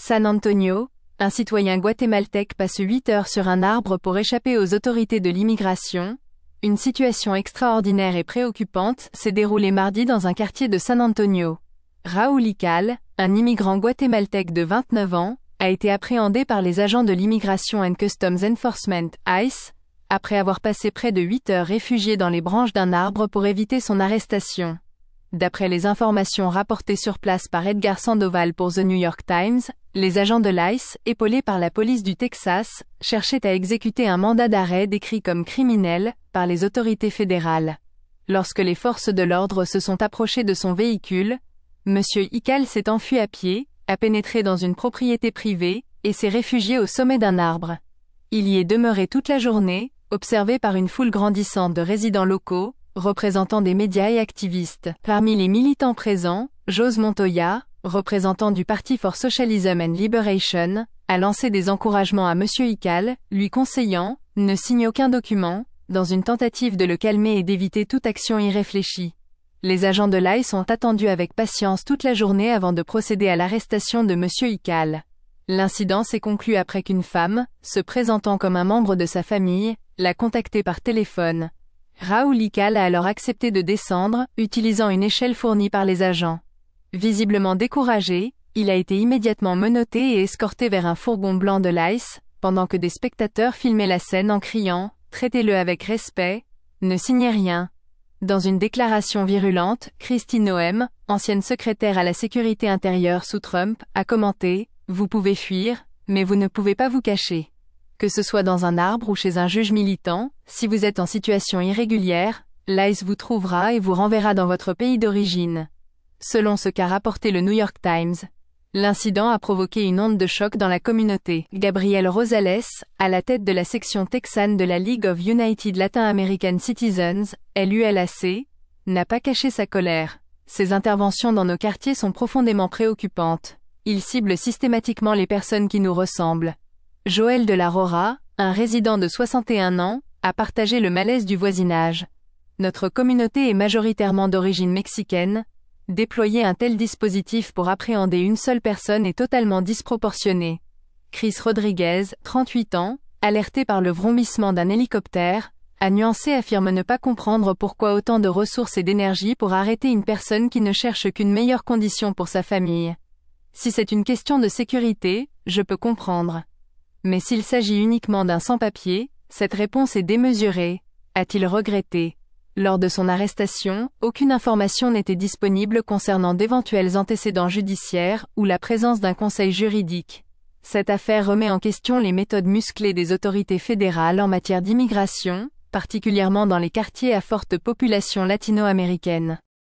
San Antonio, un citoyen guatémaltèque passe 8 heures sur un arbre pour échapper aux autorités de l'immigration. Une situation extraordinaire et préoccupante s'est déroulée mardi dans un quartier de San Antonio. Raúl Ical, un immigrant guatémaltèque de 29 ans, a été appréhendé par les agents de l'Immigration and Customs Enforcement, ICE, après avoir passé près de 8 heures réfugié dans les branches d'un arbre pour éviter son arrestation. D'après les informations rapportées sur place par Edgar Sandoval pour The New York Times, les agents de l'ICE, épaulés par la police du Texas, cherchaient à exécuter un mandat d'arrêt décrit comme criminel par les autorités fédérales. Lorsque les forces de l'ordre se sont approchées de son véhicule, M. Ical s'est enfui à pied, a pénétré dans une propriété privée, et s'est réfugié au sommet d'un arbre. Il y est demeuré toute la journée, observé par une foule grandissante de résidents locaux, représentants des médias et activistes. Parmi les militants présents, Jose Montoya, représentant du Parti for Socialism and Liberation, a lancé des encouragements à M. Ical, lui conseillant « Ne signe aucun document », dans une tentative de le calmer et d'éviter toute action irréfléchie. Les agents de l'ICE sont attendus avec patience toute la journée avant de procéder à l'arrestation de M. Ical. L'incident s'est conclu après qu'une femme, se présentant comme un membre de sa famille, l'a contacté par téléphone. Raúl Ical a alors accepté de descendre, utilisant une échelle fournie par les agents. Visiblement découragé, il a été immédiatement menotté et escorté vers un fourgon blanc de l'ICE, pendant que des spectateurs filmaient la scène en criant « Traitez-le avec respect, ne signez rien ». Dans une déclaration virulente, Kristi Noem, ancienne secrétaire à la sécurité intérieure sous Trump, a commenté « Vous pouvez fuir, mais vous ne pouvez pas vous cacher. Que ce soit dans un arbre ou chez un juge militant, si vous êtes en situation irrégulière, l'ICE vous trouvera et vous renverra dans votre pays d'origine. » Selon ce qu'a rapporté le New York Times, l'incident a provoqué une onde de choc dans la communauté. Gabriel Rosales, à la tête de la section texane de la League of United Latin American Citizens, LULAC, n'a pas caché sa colère. Ses interventions dans nos quartiers sont profondément préoccupantes. Il cible systématiquement les personnes qui nous ressemblent. Joël de la Rora, un résident de 61 ans, a partagé le malaise du voisinage. Notre communauté est majoritairement d'origine mexicaine. Déployer un tel dispositif pour appréhender une seule personne est totalement disproportionné. Chris Rodriguez, 38 ans, alerté par le vrombissement d'un hélicoptère, a nuancé affirme ne pas comprendre pourquoi autant de ressources et d'énergie pour arrêter une personne qui ne cherche qu'une meilleure condition pour sa famille. Si c'est une question de sécurité, je peux comprendre. Mais s'il s'agit uniquement d'un sans-papier, cette réponse est démesurée, a-t-il regretté. Lors de son arrestation, aucune information n'était disponible concernant d'éventuels antécédents judiciaires ou la présence d'un conseil juridique. Cette affaire remet en question les méthodes musclées des autorités fédérales en matière d'immigration, particulièrement dans les quartiers à forte population latino-américaine.